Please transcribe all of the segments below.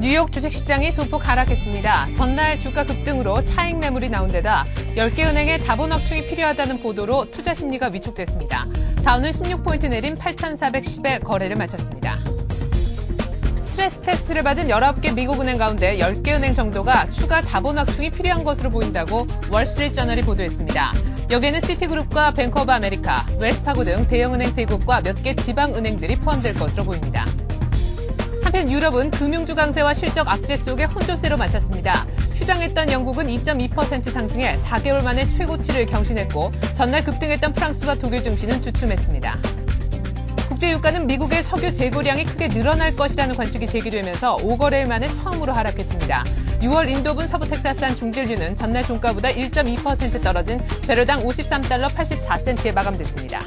뉴욕 주식시장이 소폭 하락했습니다. 전날 주가 급등으로 차익 매물이 나온 데다 10개 은행의 자본 확충이 필요하다는 보도로 투자 심리가 위축됐습니다. 다우는 16포인트 내린 8,410에 거래를 마쳤습니다. 스트레스 테스트를 받은 19개 미국 은행 가운데 10개 은행 정도가 추가 자본 확충이 필요한 것으로 보인다고 월스트리트저널이 보도했습니다. 여기에는 시티그룹과 뱅크 오브 아메리카, 웰스파고 등 대형은행 3곳과 몇 개 지방은행들이 포함될 것으로 보입니다. 한편 유럽은 금융주 강세와 실적 악재 속에 혼조세로 마쳤습니다. 휴장했던 영국은 2.2% 상승해 4개월 만에 최고치를 경신했고 전날 급등했던 프랑스와 독일 증시는 주춤했습니다. 국제유가는 미국의 석유 재고량이 크게 늘어날 것이라는 관측이 제기되면서 5거래일 만에 처음으로 하락했습니다. 6월 인도분 서부 텍사스산 중진류는 전날 종가보다 1.2% 떨어진 배럴당 53달러 84센트에 마감됐습니다.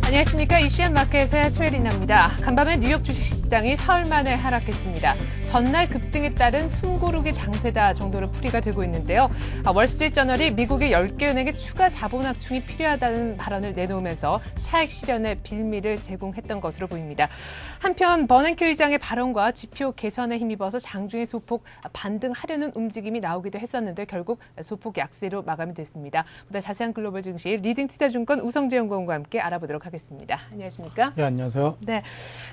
안녕하십니까. 이시안 마켓의 최혜린입니다. 간밤에 뉴욕 주식시장이 사흘 만에 하락했습니다. 전날 급등에 따른 숨고르기 장세다 정도로 풀이가 되고 있는데요. 월스트리트저널이 미국의 10개 은행에 추가 자본 확충이 필요하다는 발언을 내놓으면서 차익 실현의 빌미를 제공했던 것으로 보입니다. 한편 버냉키 의장의 발언과 지표 개선에 힘입어서 장중에 소폭 반등하려는 움직임이 나오기도 했었는데 결국 소폭 약세로 마감이 됐습니다. 보다 자세한 글로벌 증시 리딩 투자증권 우성재 연구원과 함께 알아보도록 하겠습니다. 안녕하십니까? 네, 안녕하세요. 네,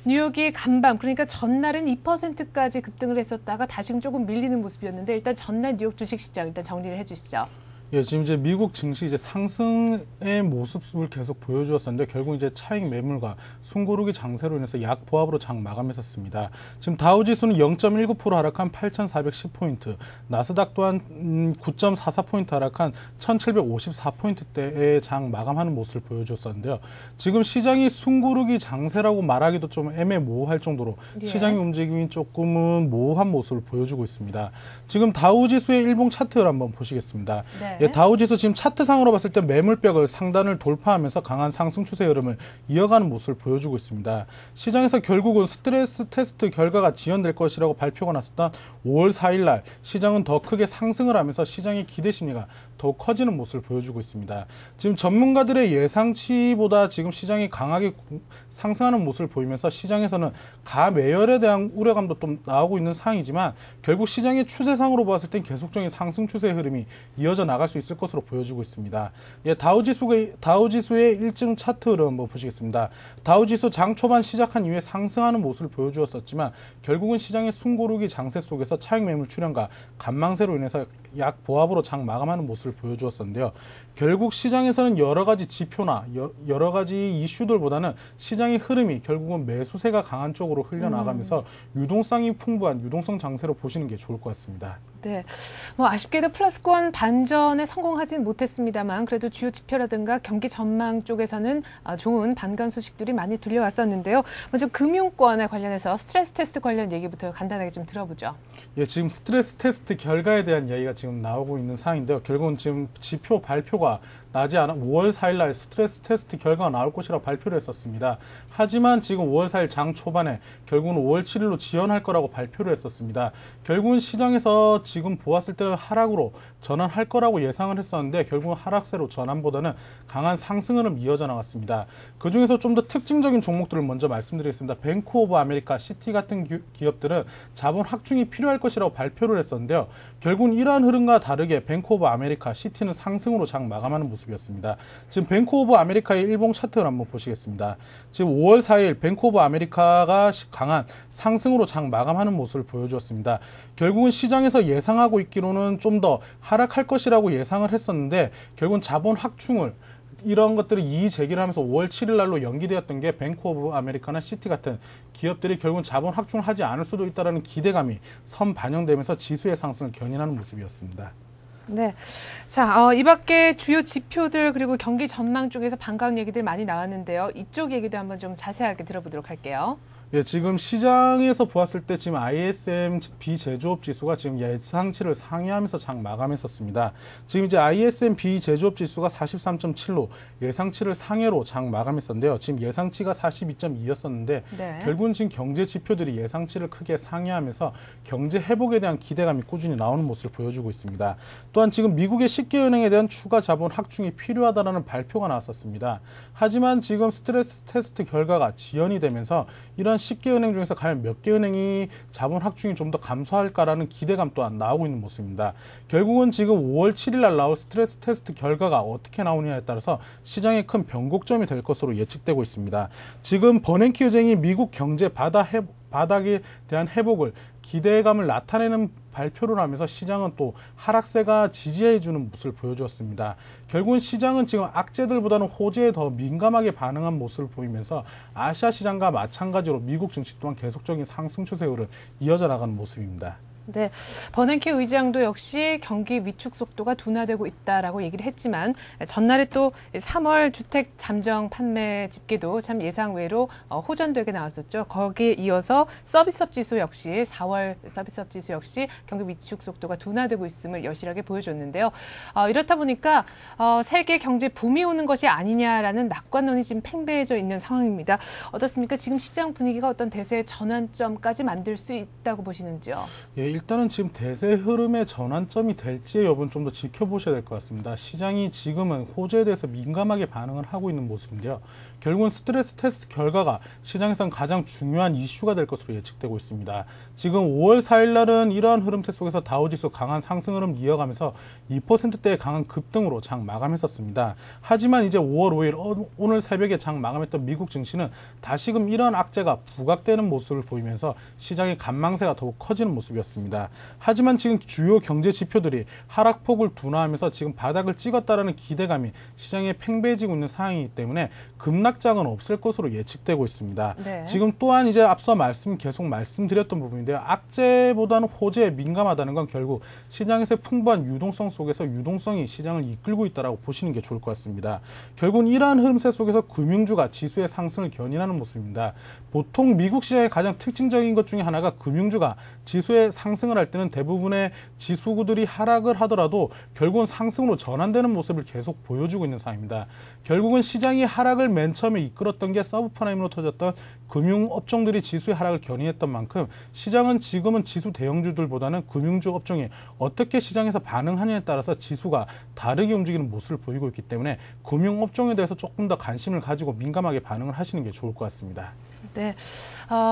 뉴욕이 간밤 그러니까 전날은 2%까지 급등을 했었다가 다시금 조금 밀리는 모습이었는데 일단 전날 뉴욕 주식시장 일단 정리를 해주시죠. 예, 지금 이제 미국 증시 이제 상승의 모습을 계속 보여주었었는데 결국 이제 차익 매물과 숨고르기 장세로 인해서 약보합으로 장 마감했었습니다. 지금 다우지수는 0.19% 하락한 8,410포인트, 나스닥 또한 9.44포인트 하락한 1,754포인트대의 장 마감하는 모습을 보여주었었는데요. 지금 시장이 숨고르기 장세라고 말하기도 좀 애매모호할 정도로 시장의 움직임이 조금은 모호한 모습을 보여주고 있습니다. 지금 다우지수의 일봉 차트를 한번 보시겠습니다. 네. 예, 다우지수 지금 차트상으로 봤을 때 매물벽을 상단을 돌파하면서 강한 상승 추세 흐름을 이어가는 모습을 보여주고 있습니다. 시장에서 결국은 스트레스 테스트 결과가 지연될 것이라고 발표가 났었던 5월 4일 날 시장은 더 크게 상승을 하면서 시장의 기대 심리가 더욱 커지는 모습을 보여주고 있습니다. 지금 전문가들의 예상치보다 지금 시장이 강하게 상승하는 모습을 보이면서 시장에서는 가매열에 대한 우려감도 좀 나오고 있는 상황이지만 결국 시장의 추세상으로 봤을 땐 계속적인 상승 추세 흐름이 이어져 나갈 수 있을 것으로 보여지고 있습니다. 예, 다우지수의 일정 차트 흐름 한번 보시겠습니다. 다우지수 장 초반 시작한 이후에 상승하는 모습을 보여주었었지만 결국은 시장의 숨고르기 장세 속에서 차익 매물 출현과 간망세로 인해서 약 보합으로 장 마감하는 모습을 보여주었었는데요. 결국 시장에서는 여러 가지 지표나 여러 가지 이슈들보다는 시장의 흐름이 결국은 매수세가 강한 쪽으로 흘려나가면서 유동성이 풍부한 유동성 장세로 보시는 게 좋을 것 같습니다. 네, 뭐 아쉽게도 플러스권 반전에 성공하진 못했습니다만 그래도 주요 지표라든가 경기 전망 쪽에서는 좋은 반감 소식들이 많이 들려왔었는데요. 먼저 금융권에 관련해서 스트레스 테스트 관련 얘기부터 간단하게 좀 들어보죠. 예, 지금 스트레스 테스트 결과에 대한 이야기가 지금 나오고 있는 상황인데요. 결국은 지금 지표 발표가 나지 않아 5월 4일 날 스트레스 테스트 결과가 나올 것이라고 발표를 했었습니다. 하지만 지금 5월 4일 장 초반에 결국은 5월 7일로 지연할 거라고 발표를 했었습니다. 결국은 시장에서 지금 보았을 때는 하락으로 전환할 거라고 예상을 했었는데 결국은 하락세로 전환보다는 강한 상승 흐름 이어져 나갔습니다. 그중에서 좀 더 특징적인 종목들을 먼저 말씀드리겠습니다. 뱅크 오브 아메리카, 시티 같은 기업들은 자본 확충이 필요할 것이라고 발표를 했었는데요. 결국은 이러한 흐름과 다르게 뱅크 오브 아메리카, 시티는 상승으로 장 마감하는 모습이었습니다. 지금 뱅크 오브 아메리카의 일봉 차트를 한번 보시겠습니다. 지금 5월 4일 뱅크 오브 아메리카가 강한 상승으로 장 마감하는 모습을 보여주었습니다. 결국은 시장에서 예상하고 있기로는 좀 더 하락할 것이라고 예상을 했었는데 결국은 자본 확충을 이런 것들이 이의 제기를 하면서 5월 7일 날로 연기되었던 게 뱅크 오브 아메리카나 시티 같은 기업들이 결국은 자본 확충을 하지 않을 수도 있다는 기대감이 선 반영되면서 지수의 상승을 견인하는 모습이었습니다. 네, 자, 이 밖에 주요 지표들 그리고 경기 전망 쪽에서 반가운 얘기들 많이 나왔는데요. 이쪽 얘기도 한번 좀 자세하게 들어보도록 할게요. 예, 지금 시장에서 보았을 때 지금 ISM 비제조업 지수가 지금 예상치를 상회하면서 장 마감했었습니다. 지금 이제 ISM 비제조업 지수가 43.7로 예상치를 상회로 장 마감했었는데요. 지금 예상치가 42.2였었는데 네. 결국은 지금 경제 지표들이 예상치를 크게 상회하면서 경제 회복에 대한 기대감이 꾸준히 나오는 모습을 보여주고 있습니다. 또한 지금 미국의 10개 은행에 대한 추가 자본 확충이 필요하다라는 발표가 나왔었습니다. 하지만 지금 스트레스 테스트 결과가 지연이 되면서 이런 10개 은행 중에서 과연 몇 개 은행이 자본 확충이 좀 더 감소할까라는 기대감 또한 나오고 있는 모습입니다. 결국은 지금 5월 7일 날 나올 스트레스 테스트 결과가 어떻게 나오느냐에 따라서 시장에 큰 변곡점이 될 것으로 예측되고 있습니다. 지금 버냉키 의장이 미국 경제 바닥에 대한 회복을 기대감을 나타내는 발표를 하면서 시장은 또 하락세가 지지해주는 모습을 보여주었습니다. 결국은 시장은 지금 악재들보다는 호재에 더 민감하게 반응한 모습을 보이면서 아시아 시장과 마찬가지로 미국 증시 또한 계속적인 상승 추세로 이어져 나가는 모습입니다. 네, 버냉키 의장도 역시 경기 위축 속도가 둔화되고 있다라고 얘기를 했지만 전날에 또 3월 주택 잠정 판매 집계도 참 예상 외로 호전되게 나왔었죠. 거기에 이어서 서비스업 지수 역시 4월 서비스업 지수 역시 경기 위축 속도가 둔화되고 있음을 여실하게 보여줬는데요. 이렇다 보니까 세계 경제 붐이 오는 것이 아니냐라는 낙관론이 지금 팽배해져 있는 상황입니다. 어떻습니까? 지금 시장 분위기가 어떤 대세 전환점까지 만들 수 있다고 보시는지요? 예, 일단은 지금 대세 흐름의 전환점이 될지의 여부는 좀 더 지켜보셔야 될 것 같습니다. 시장이 지금은 호재에 대해서 민감하게 반응을 하고 있는 모습인데요. 결국은 스트레스 테스트 결과가 시장에선 가장 중요한 이슈가 될 것으로 예측되고 있습니다. 지금 5월 4일 날은 이러한 흐름체 속에서 다우지수 강한 상승 흐름 이어가면서 2%대의 강한 급등으로 장 마감했었습니다. 하지만 이제 5월 5일 오늘 새벽에 장 마감했던 미국 증시는 다시금 이러한 악재가 부각되는 모습을 보이면서 시장의 관망세가 더욱 커지는 모습이었습니다. 하지만 지금 주요 경제 지표들이 하락폭을 둔화하면서 지금 바닥을 찍었다라는 기대감이 시장에 팽배해지고 있는 상황이기 때문에 급락장은 없을 것으로 예측되고 있습니다. 네. 지금 또한 이제 앞서 계속 말씀드렸던 부분인데요. 악재보다는 호재에 민감하다는 건 결국 시장에서의 풍부한 유동성 속에서 유동성이 시장을 이끌고 있다고 보시는 게 좋을 것 같습니다. 결국은 이러한 흐름세 속에서 금융주가 지수의 상승을 견인하는 모습입니다. 보통 미국 시장의 가장 특징적인 것 중에 하나가 금융주가 지수의 상승을 할 때는 대부분의 지수구들이 하락을 하더라도 결국은 상승으로 전환되는 모습을 계속 보여주고 있는 상황입니다. 결국은 시장이 하락을 맨 처음에 이끌었던 게 서브프라임으로 터졌던 금융업종들이 지수의 하락을 견인했던 만큼 시장은 지금은 지수 대형주들보다는 금융주 업종이 어떻게 시장에서 반응하느냐에 따라서 지수가 다르게 움직이는 모습을 보이고 있기 때문에 금융업종에 대해서 조금 더 관심을 가지고 민감하게 반응을 하시는 게 좋을 것 같습니다. 네,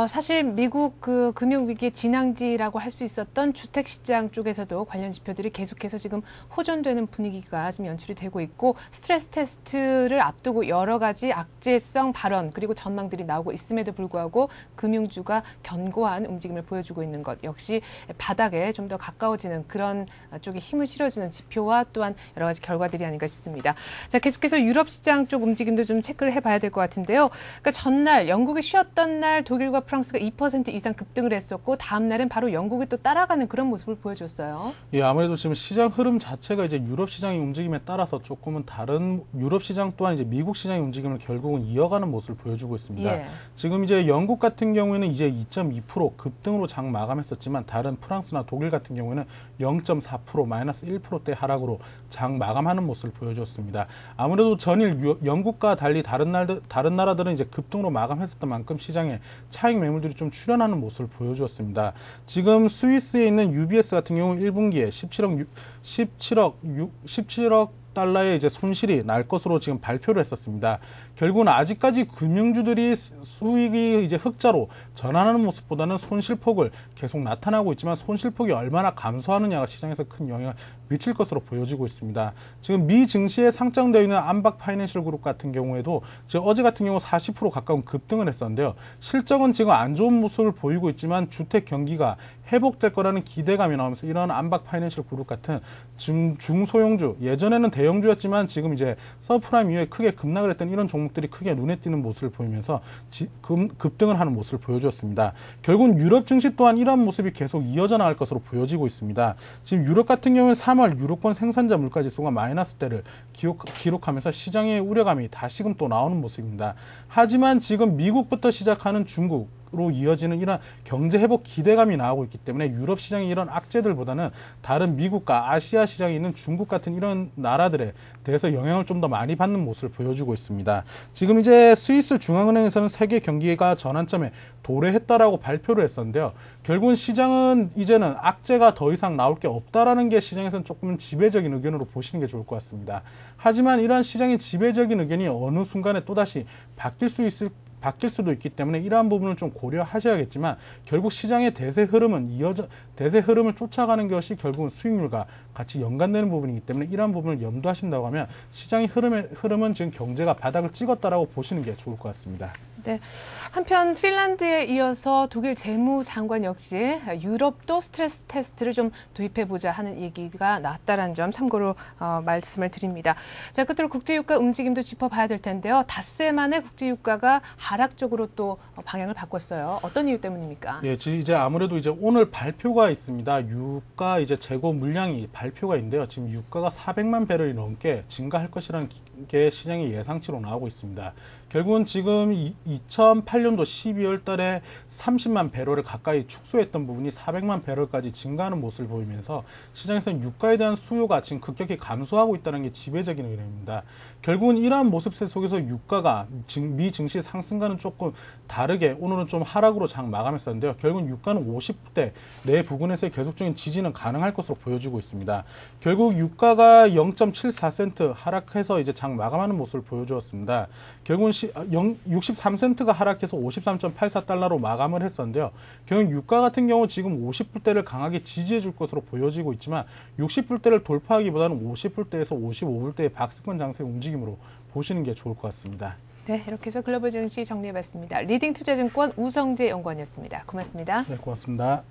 사실 미국 그 금융위기의 진앙지라고 할 수 있었던 주택시장 쪽에서도 관련 지표들이 계속해서 지금 호전되는 분위기가 지금 연출이 되고 있고 스트레스 테스트를 앞두고 여러 가지 악재성 발언 그리고 전망들이 나오고 있음에도 불구하고 금융주가 견고한 움직임을 보여주고 있는 것 역시 바닥에 좀 더 가까워지는 그런 쪽에 힘을 실어주는 지표와 또한 여러 가지 결과들이 아닌가 싶습니다. 자, 계속해서 유럽 시장 쪽 움직임도 좀 체크를 해봐야 될 것 같은데요. 그러니까 전날 영국이 쉬었던 날 독일과 프랑스가 2% 이상 급등을 했었고 다음 날은 바로 영국이 또 따라가는 그런 모습을 보여줬어요. 예, 아무래도 지금 시장 흐름 자체가 이제 유럽 시장의 움직임에 따라서 조금은 다른 유럽 시장 또한 이제 미국 시장의 움직임을 결국은 이어가는 모습을 보여주고 있습니다. 예. 지금 이제 영국 같은 경우에는 이제 2.2% 급등으로 장 마감했었지만 다른 프랑스나 독일 같은 경우에는 0.4% 마이너스 1%대 하락으로 장 마감하는 모습을 보여줬습니다. 아무래도 전일 영국과 달리 다른 나라들은 이제 급등으로 마감했었던 만큼 시장에 차익 매물들이 좀 출현하는 모습을 보여주었습니다. 지금 스위스에 있는 UBS 같은 경우 1분기에 17억 달러의 이제 손실이 날 것으로 지금 발표를 했었습니다. 결국은 아직까지 금융주들이 수익이 이제 흑자로 전환하는 모습보다는 손실폭을 계속 나타나고 있지만 손실폭이 얼마나 감소하느냐가 시장에서 큰 영향을 미칠 것으로 보여지고 있습니다. 지금 미 증시에 상장되어 있는 안박 파이낸셜 그룹 같은 경우에도 지금 어제 같은 경우 40% 가까운 급등을 했었는데요. 실적은 지금 안 좋은 모습을 보이고 있지만 주택 경기가 회복될 거라는 기대감이 나오면서 이런 안박 파이낸셜 그룹 같은 중소형주, 예전에는 대형주였지만 지금 이제 서프라임 이후에 크게 급락을 했던 이런 종목들이 크게 눈에 띄는 모습을 보이면서 급등을 하는 모습을 보여주었습니다. 결국은 유럽 증시 또한 이런 모습이 계속 이어져 나갈 것으로 보여지고 있습니다. 지금 유럽 같은 경우는 3월 유로권 생산자 물가지수가 마이너스대를 기록하면서 시장의 우려감이 다시금 또 나오는 모습입니다. 하지만 지금 미국부터 시작하는 중국, 회복으로 이어지는 이런 경제 회복 기대감이 나오고 있기 때문에 유럽 시장의 이런 악재들보다는 다른 미국과 아시아 시장에 있는 중국 같은 이런 나라들에 대해서 영향을 좀 더 많이 받는 모습을 보여주고 있습니다. 지금 이제 스위스 중앙은행에서는 세계 경기가 전환점에 도래했다라고 발표를 했었는데요. 결국은 시장은 이제는 악재가 더 이상 나올 게 없다라는 게 시장에서는 조금 지배적인 의견으로 보시는 게 좋을 것 같습니다. 하지만 이러한 시장의 지배적인 의견이 어느 순간에 또다시 바뀔 수도 있기 때문에 이러한 부분을 좀 고려하셔야겠지만 결국 시장의 대세 흐름을 쫓아가는 것이 결국은 수익률과 같이 연관되는 부분이기 때문에 이러한 부분을 염두하신다고 하면 시장의 흐름은 지금 경제가 바닥을 찍었다라고 보시는 게 좋을 것 같습니다. 네. 한편 핀란드에 이어서 독일 재무장관 역시 유럽도 스트레스 테스트를 좀 도입해보자 하는 얘기가 나왔다는 점 참고로 말씀을 드립니다. 자, 끝으로 국제유가 움직임도 짚어봐야 될 텐데요. 닷새 만에 국제유가가 하락 쪽으로 또 방향을 바꿨어요. 어떤 이유 때문입니까? 예, 이제 아무래도 이제 오늘 발표가 있습니다. 유가 이제 재고 물량이 발표가 있는데요. 지금 유가가 400만 배럴이 넘게 증가할 것이라는 게 시장의 예상치로 나오고 있습니다. 결국은 지금 2008년도 12월 달에 30만 배럴을 가까이 축소했던 부분이 400만 배럴까지 증가하는 모습을 보이면서 시장에서는 유가에 대한 수요가 지금 급격히 감소하고 있다는 게 지배적인 의견입니다. 결국은 이러한 모습세 속에서 유가가 미 증시 상승과는 조금 다르게 오늘은 좀 하락으로 장 마감했었는데요. 결국은 유가는 50대 내 부근에서의 계속적인 지지는 가능할 것으로 보여지고 있습니다. 결국 유가가 0.74센트 하락해서 이제 장 마감하는 모습을 보여주었습니다. 결국은 63센트가 하락해서 53.84달러로 마감을 했었는데요. 결국 유가 같은 경우 지금 50불대를 강하게 지지해 줄 것으로 보여지고 있지만 60불대를 돌파하기보다는 50불대에서 55불대의 박스권 장세 움직임으로 보시는 게 좋을 것 같습니다. 네, 이렇게 해서 글로벌 증시 정리해봤습니다. 리딩 투자증권 우성재 연구원이었습니다. 고맙습니다. 네, 고맙습니다.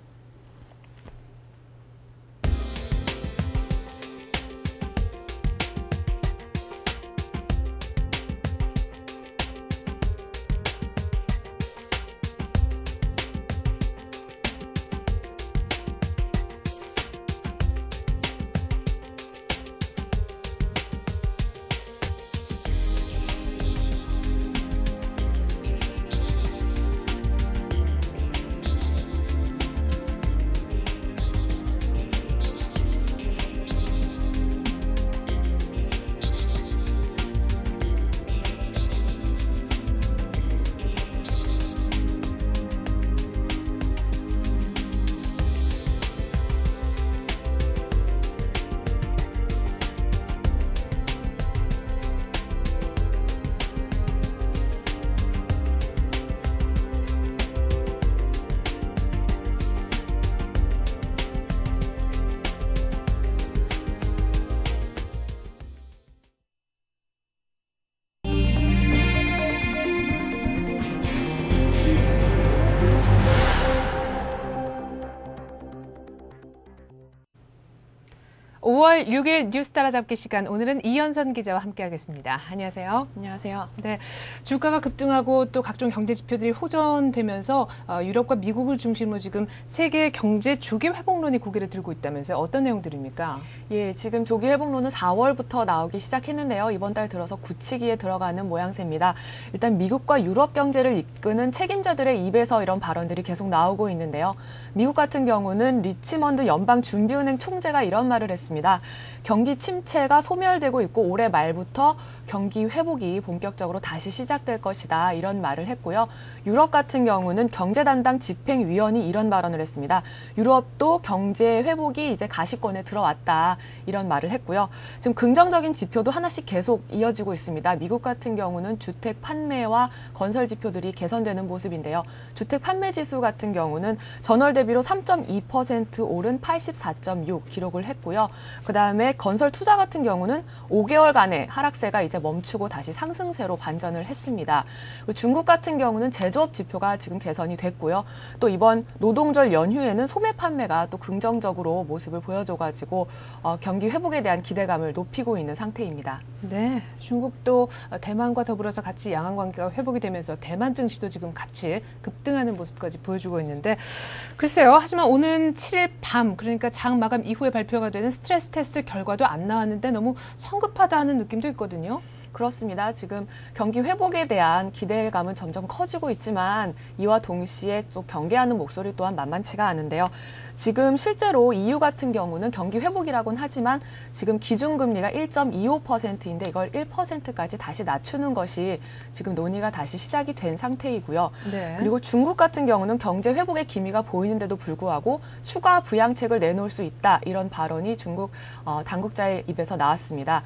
(5월 6일) 뉴스 따라잡기 시간, 오늘은 이현선 기자와 함께하겠습니다. 안녕하세요. 안녕하세요. 네, 주가가 급등하고 또 각종 경제 지표들이 호전되면서 유럽과 미국을 중심으로 지금 세계 경제 조기 회복론이 고개를 들고 있다면서요. 어떤 내용들입니까? 예, 지금 조기 회복론은 4월부터 나오기 시작했는데요. 이번 달 들어서 굳히기에 들어가는 모양새입니다. 일단 미국과 유럽 경제를 이끄는 책임자들의 입에서 이런 발언들이 계속 나오고 있는데요. 미국 같은 경우는 리치먼드 연방준비은행 총재가 이런 말을 했습니다. 경기 침체가 소멸되고 있고 올해 말부터 경기 회복이 본격적으로 다시 시작될 것이다, 이런 말을 했고요. 유럽 같은 경우는 경제담당 집행위원이 이런 발언을 했습니다. 유럽도 경제 회복이 이제 가시권에 들어왔다, 이런 말을 했고요. 지금 긍정적인 지표도 하나씩 계속 이어지고 있습니다. 미국 같은 경우는 주택 판매와 건설 지표들이 개선되는 모습인데요. 주택 판매 지수 같은 경우는 전월 대비로 3.2% 오른 84.6 기록을 했고요. 그다음에 건설 투자 같은 경우는 5개월간의 하락세가 이제 멈추고 다시 상승세로 반전을 했습니다. 중국 같은 경우는 제조업 지표가 지금 개선이 됐고요. 또 이번 노동절 연휴에는 소매 판매가 또 긍정적으로 모습을 보여줘가지고 경기 회복에 대한 기대감을 높이고 있는 상태입니다. 네, 중국도 대만과 더불어서 같이 양안 관계가 회복이 되면서 대만 증시도 지금 같이 급등하는 모습까지 보여주고 있는데, 글쎄요. 하지만 오는 7일 밤, 그러니까 장 마감 이후에 발표가 되는 스트레스 테스트 결과도 안 나왔는데 너무 성급하다 하는 느낌도 있거든요. 그렇습니다. 지금 경기 회복에 대한 기대감은 점점 커지고 있지만 이와 동시에 또 경계하는 목소리 또한 만만치가 않은데요. 지금 실제로 EU 같은 경우는 경기 회복이라고는 하지만 지금 기준금리가 1.25%인데 이걸 1%까지 다시 낮추는 것이 지금 논의가 다시 시작이 된 상태이고요. 네. 그리고 중국 같은 경우는 경제 회복의 기미가 보이는데도 불구하고 추가 부양책을 내놓을 수 있다. 이런 발언이 중국 당국자의 입에서 나왔습니다.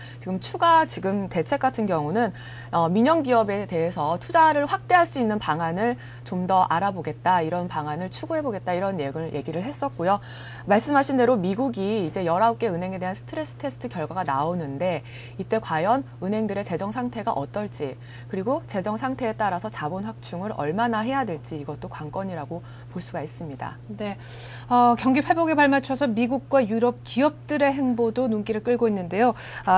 지금 대책 같은 경우는 민영 기업에 대해서 투자를 확대할 수 있는 방안을 좀 더 알아보겠다. 이런 방안을 추구해보겠다. 이런 얘기를 했었고요. 말씀하신 대로 미국이 이제 19개 은행에 대한 스트레스 테스트 결과가 나오는데 이때 과연 은행들의 재정 상태가 어떨지 그리고 재정 상태에 따라서 자본 확충을 얼마나 해야 될지 이것도 관건이라고 볼 수가 있습니다. 네, 경기 회복에 발맞춰서 미국과 유럽 기업들의 행보도 눈길을 끌고 있는데요.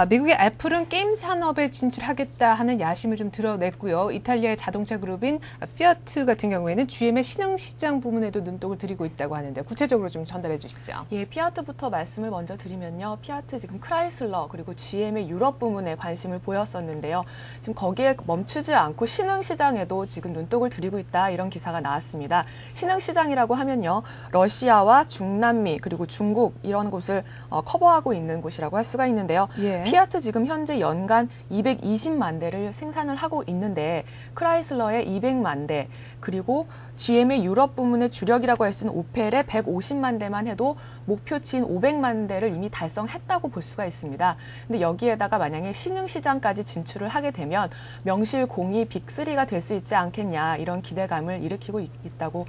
미국의 애플은 게임 산업에 진출하겠다 하는 야심을 좀 드러냈고요. 이탈리아의 자동차 그룹인 피아트 같은 경우에는 GM의 신흥시장 부문에도 눈독을 들이고 있다고 하는데 구체적으로 좀 전달해 주시죠. 예, 피아트부터 말씀을 먼저 드리면요. 피아트 지금 크라이슬러 그리고 GM의 유럽 부문에 관심을 보였었는데요. 지금 거기에 멈추지 않고 신흥시장에도 지금 눈독을 들이고 있다 이런 기사가 나왔습니다. 신흥시장이라고 하면요. 러시아와 중남미 그리고 중국 이런 곳을 커버하고 있는 곳이라고 할 수가 있는데요. 예. 피아트 지금 현재 연간 220만 대를 생산을 하고 있는데 크라이슬러의 200만 대 그리고 GM의 유럽 부문의 주력이라고 할 수 있는 오펠의 150만 대만 해도 목표치인 500만 대를 이미 달성했다고 볼 수가 있습니다. 근데 여기에다가 만약에 신흥시장까지 진출을 하게 되면 명실공히 빅3가 될 수 있지 않겠냐 이런 기대감을 일으키고 있다고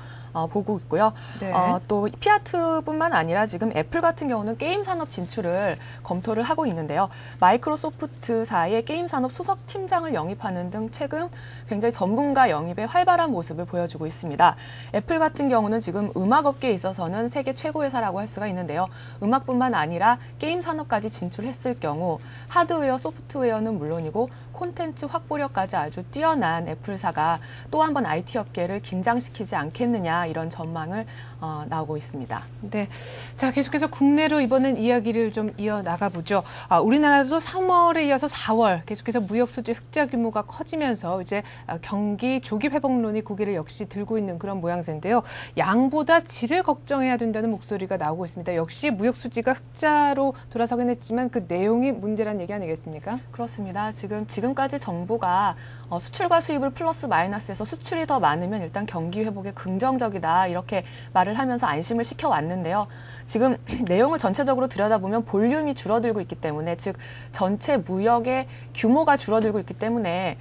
보고 있고요. 네. 또 피아트뿐만 아니라 지금 애플 같은 경우는 게임 산업 진출을 검토를 하고 있는데요. 마이크로소프트사의 게임 산업 수석 팀장을 영입하는 등 최근 굉장히 전문가 영입에 활발한 모습을 보여주고 있습니다. 애플 같은 경우는 지금 음악업계에 있어서는 세계 최고 회사라고 할 수가 있는데요. 음악뿐만 아니라 게임 산업까지 진출했을 경우 하드웨어, 소프트웨어는 물론이고 콘텐츠 확보력까지 아주 뛰어난 애플사가 또 한 번 IT 업계를 긴장시키지 않겠느냐 이런 전망을 나오고 있습니다. 네, 자 계속해서 국내로 이번엔 이야기를 좀 이어나가 보죠. 우리나라도 3월에 이어서 4월 계속해서 무역 수지 흑자 규모가 커지면서 이제 경기 조기 회복론이 고개를 역시 들고 있는 그런 모양새인데요. 양보다 질을 걱정해야 된다는 목소리가 나오고 있습니다. 역시 무역 수지가 흑자로 돌아서긴 했지만 그 내용이 문제란 얘기 아니겠습니까? 그렇습니다. 지금까지 정부가 수출과 수입을 플러스 마이너스해서 수출이 더 많으면 일단 경기 회복에 긍정적이다 이렇게 말을 하면서 안심을 시켜왔는데요. 지금 내용을 전체적으로 들여다보면 볼륨이 줄어들고 있기 때문에 즉 전체 무역의 규모가 줄어들고 있기 때문에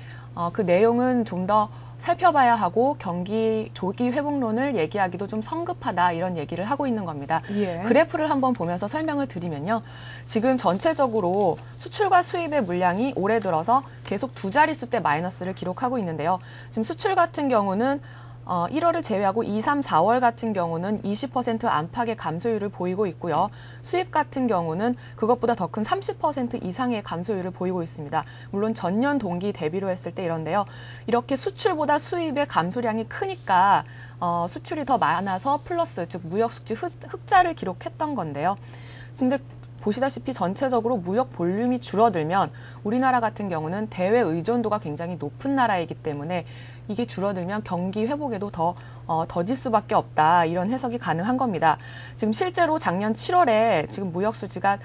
그 내용은 좀 더 살펴봐야 하고 경기 조기 회복론을 얘기하기도 좀 성급하다 이런 얘기를 하고 있는 겁니다. 예. 그래프를 한번 보면서 설명을 드리면요. 지금 전체적으로 수출과 수입의 물량이 올해 들어서 계속 두 자릿수 대 마이너스를 기록하고 있는데요. 지금 수출 같은 경우는 1월을 제외하고 2, 3, 4월 같은 경우는 20% 안팎의 감소율을 보이고 있고요. 수입 같은 경우는 그것보다 더 큰 30% 이상의 감소율을 보이고 있습니다. 물론 전년 동기 대비로 했을 때 이런데요. 이렇게 수출보다 수입의 감소량이 크니까 수출이 더 많아서 플러스, 즉 무역 수지 흑자를 기록했던 건데요. 근데 보시다시피 전체적으로 무역 볼륨이 줄어들면 우리나라 같은 경우는 대외 의존도가 굉장히 높은 나라이기 때문에 이게 줄어들면 경기 회복에도 더질 수밖에 없다. 이런 해석이 가능한 겁니다. 지금 실제로 작년 7월에 지금 무역 수지가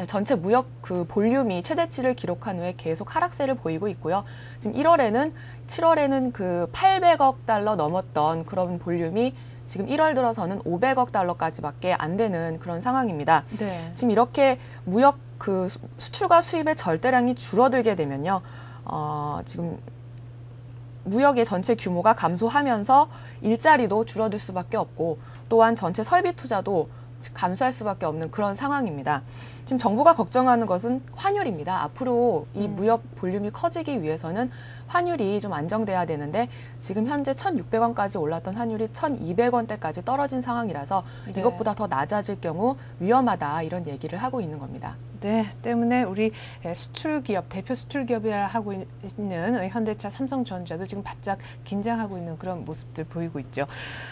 전체 무역 그 볼륨이 최대치를 기록한 후에 계속 하락세를 보이고 있고요. 지금 7월에는 그 800억 달러 넘었던 그런 볼륨이 지금 1월 들어서는 500억 달러까지밖에 안 되는 그런 상황입니다. 네. 지금 이렇게 무역 그 수출과 수입의 절대량이 줄어들게 되면요. 지금 무역의 전체 규모가 감소하면서 일자리도 줄어들 수밖에 없고 또한 전체 설비 투자도 감소할 수밖에 없는 그런 상황입니다. 지금 정부가 걱정하는 것은 환율입니다. 앞으로 이 무역 볼륨이 커지기 위해서는 환율이 좀 안정돼야 되는데 지금 현재 1,600원까지 올랐던 환율이 1,200원대까지 떨어진 상황이라서 네. 이것보다 더 낮아질 경우 위험하다 이런 얘기를 하고 있는 겁니다. 네, 때문에 우리 수출기업, 대표 수출기업이라 하고 있는 현대차, 삼성전자도 지금 바짝 긴장하고 있는 그런 모습들 보이고 있죠.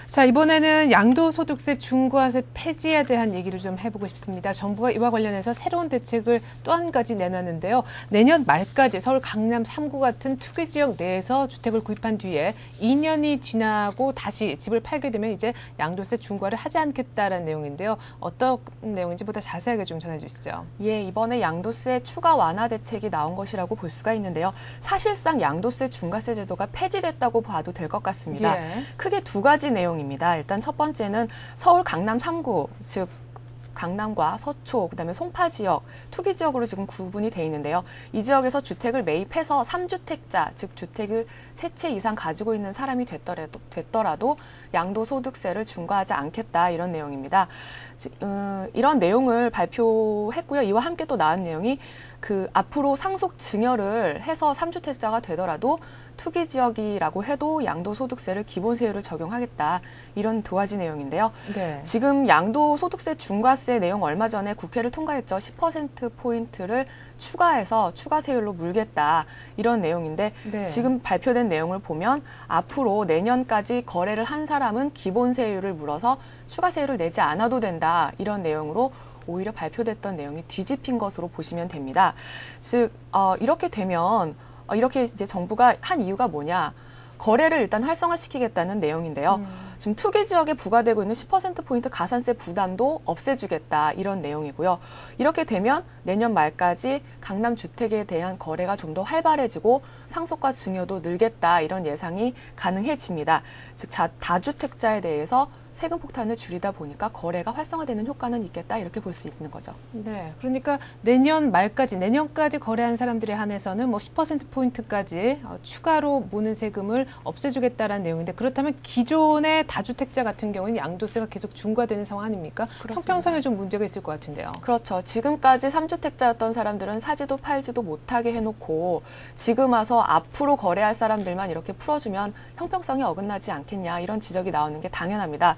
자, 이번에는 양도소득세 중과세 폐지에 대한 얘기를 좀 해보고 싶습니다. 정부가 이와 관련해서 관련해서 새로운 대책을 또 한 가지 내놨는데요. 내년 말까지 서울 강남 3구 같은 투기 지역 내에서 주택을 구입한 뒤에 2년이 지나고 다시 집을 팔게 되면 이제 양도세 중과를 하지 않겠다라는 내용인데요. 어떤 내용인지 보다 자세하게 좀 전해 주시죠. 예, 이번에 양도세 추가 완화 대책이 나온 것이라고 볼 수가 있는데요. 사실상 양도세 중과세 제도가 폐지됐다고 봐도 될 것 같습니다. 예. 크게 두 가지 내용입니다. 일단 첫 번째는 서울 강남 3구, 즉 강남과 서초, 그다음에 송파 지역, 투기 지역으로 지금 구분이 돼 있는데요. 이 지역에서 주택을 매입해서 3주택자, 즉 주택을 3채 이상 가지고 있는 사람이 됐더라도 양도소득세를 중과하지 않겠다, 이런 내용입니다. 이런 내용을 발표했고요. 이와 함께 또 나온 내용이 앞으로 상속 증여를 해서 3주택자가 되더라도 투기 지역이라고 해도 양도소득세를 기본세율을 적용하겠다, 이런 두 가지 내용인데요. 네. 지금 양도소득세 중과세 내용 얼마 전에 국회를 통과했죠. 10%포인트를 추가해서 추가세율로 물겠다, 이런 내용인데 네. 지금 발표된 내용을 보면 앞으로 내년까지 거래를 한 사람은 기본세율을 물어서 추가세율을 내지 않아도 된다, 이런 내용으로 오히려 발표됐던 내용이 뒤집힌 것으로 보시면 됩니다. 즉 이렇게 되면 이렇게 이제 정부가 한 이유가 뭐냐? 거래를 일단 활성화시키겠다는 내용인데요. 지금 투기 지역에 부과되고 있는 10%포인트 가산세 부담도 없애주겠다, 이런 내용이고요. 이렇게 되면 내년 말까지 강남 주택에 대한 거래가 좀 더 활발해지고 상속과 증여도 늘겠다, 이런 예상이 가능해집니다. 즉 다주택자에 대해서 세금 폭탄을 줄이다 보니까 거래가 활성화되는 효과는 있겠다, 이렇게 볼 수 있는 거죠. 네, 그러니까 내년까지 거래한 사람들에 한해서는 10%포인트까지 추가로 무는 세금을 없애주겠다라는 내용인데, 그렇다면 기존의 다주택자 같은 경우는 양도세가 계속 중과되는 상황 아닙니까? 그렇습니다. 형평성에 좀 문제가 있을 것 같은데요. 그렇죠. 지금까지 3주택자였던 사람들은 사지도 팔지도 못하게 해놓고 지금 와서 앞으로 거래할 사람들만 이렇게 풀어주면 형평성이 어긋나지 않겠냐, 이런 지적이 나오는 게 당연합니다.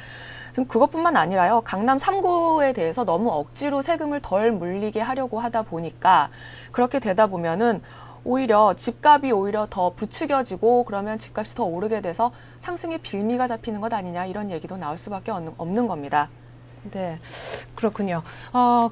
지금 그것뿐만 아니라요. 강남 3구에 대해서 너무 억지로 세금을 덜 물리게 하려고 하다 보니까 그렇게 되다 보면은 오히려 집값이 오히려 더 부추겨지고 그러면 집값이 더 오르게 돼서 상승의 빌미가 잡히는 것 아니냐, 이런 얘기도 나올 수밖에 없는 겁니다. 네, 그렇군요.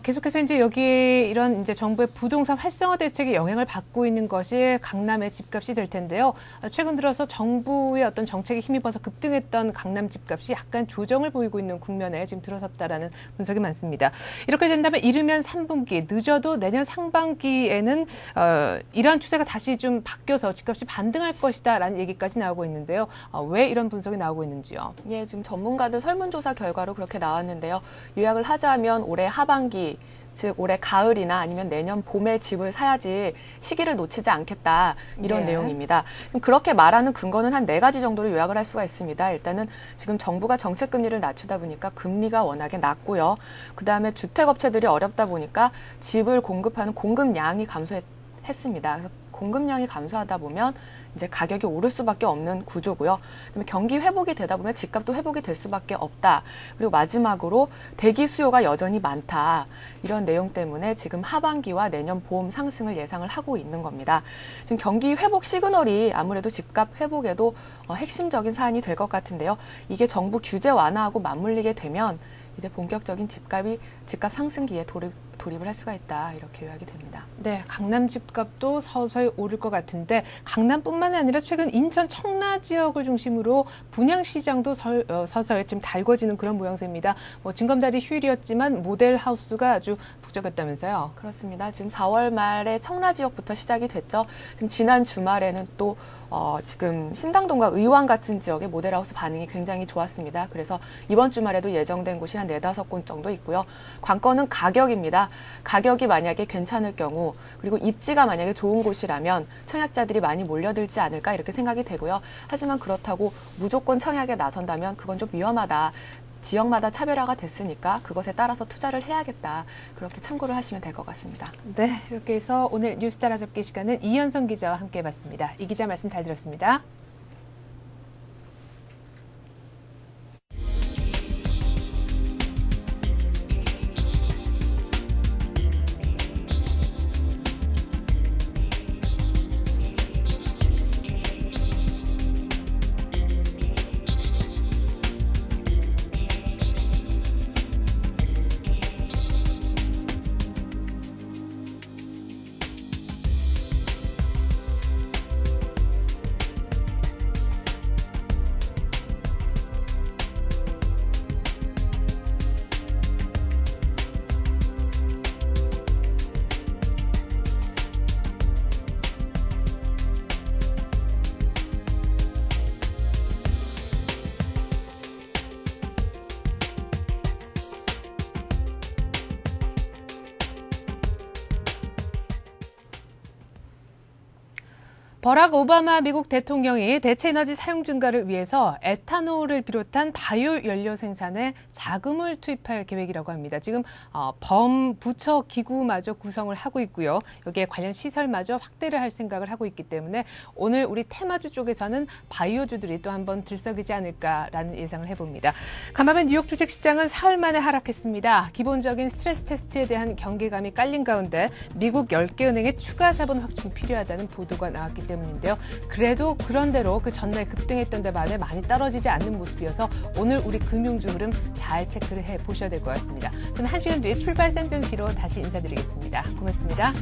계속해서 이제 여기 이런 이제 정부의 부동산 활성화 대책에 영향을 받고 있는 것이 강남의 집값이 될 텐데요. 최근 들어서 정부의 어떤 정책에 힘입어서 급등했던 강남 집값이 약간 조정을 보이고 있는 국면에 지금 들어섰다라는 분석이 많습니다. 이렇게 된다면 이르면 3분기, 늦어도 내년 상반기에는 이러한 추세가 다시 좀 바뀌어서 집값이 반등할 것이다라는 얘기까지 나오고 있는데요. 왜 이런 분석이 나오고 있는지요? 예, 지금 전문가들 설문조사 결과로 그렇게 나왔는데요. 요약을 하자면 올해 하반기, 즉 올해 가을이나 아니면 내년 봄에 집을 사야지 시기를 놓치지 않겠다, 이런 내용입니다. 그렇게 말하는 근거는 한 4가지 정도로 요약을 할 수가 있습니다. 일단은 지금 정부가 정책금리를 낮추다 보니까 금리가 워낙에 낮고요. 그다음에 주택업체들이 어렵다 보니까 집을 공급하는 공급량이 감소했습니다. 그래서 공급량이 감소하다 보면 이제 가격이 오를 수밖에 없는 구조고요. 그다음에 경기 회복이 되다 보면 집값도 회복이 될 수밖에 없다. 그리고 마지막으로 대기 수요가 여전히 많다. 이런 내용 때문에 지금 하반기와 내년 봄 상승을 예상을 하고 있는 겁니다. 지금 경기 회복 시그널이 아무래도 집값 회복에도 핵심적인 사안이 될 것 같은데요. 이게 정부 규제 완화하고 맞물리게 되면 이제 본격적인 집값 상승기에 돌입을 할 수가 있다, 이렇게 요약이 됩니다. 네, 강남 집값도 서서히 오를 것 같은데 강남뿐만 아니라 최근 인천 청라 지역을 중심으로 분양 시장도 서서히 좀 달궈지는 그런 모양새입니다. 징검다리 휴일이었지만 모델 하우스가 아주 북적였다면서요? 그렇습니다. 지금 4월 말에 청라 지역부터 시작이 됐죠. 지금 지난 주말에는 또 지금 신당동과 의왕 같은 지역의 모델하우스 반응이 굉장히 좋았습니다. 그래서 이번 주말에도 예정된 곳이 한 4-5곳 정도 있고요. 관건은 가격입니다. 가격이 만약에 괜찮을 경우, 그리고 입지가 만약에 좋은 곳이라면 청약자들이 많이 몰려들지 않을까, 이렇게 생각이 되고요. 하지만 그렇다고 무조건 청약에 나선다면 그건 좀 위험하다. 지역마다 차별화가 됐으니까 그것에 따라서 투자를 해야겠다. 그렇게 참고를 하시면 될 것 같습니다. 네, 이렇게 해서 오늘 뉴스 따라잡기 시간은 이현성 기자와 함께 해봤습니다. 이 기자 말씀 잘 들었습니다. 버락 오바마 미국 대통령이 대체 에너지 사용 증가를 위해서 에탄올을 비롯한 바이오 연료 생산에 자금을 투입할 계획이라고 합니다. 지금 범부처 기구마저 구성을 하고 있고요. 여기에 관련 시설마저 확대를 할 생각을 하고 있기 때문에 오늘 우리 테마주 쪽에서는 바이오주들이 또 한번 들썩이지 않을까라는 예상을 해봅니다. 간밤에 뉴욕 주식시장은 사흘 만에 하락했습니다. 기본적인 스트레스 테스트에 대한 경계감이 깔린 가운데 미국 10개 은행의 추가 자본 확충이 필요하다는 보도가 나왔기 때문인데요. 그래도 그런대로 그 전날 급등했던 데만에 많이 떨어지지 않는 모습이어서 오늘 우리 금융주 흐름 잘 체크를 해보셔야 될 것 같습니다. 저는 1시간 뒤에 출발 생정시로 다시 인사드리겠습니다. 고맙습니다.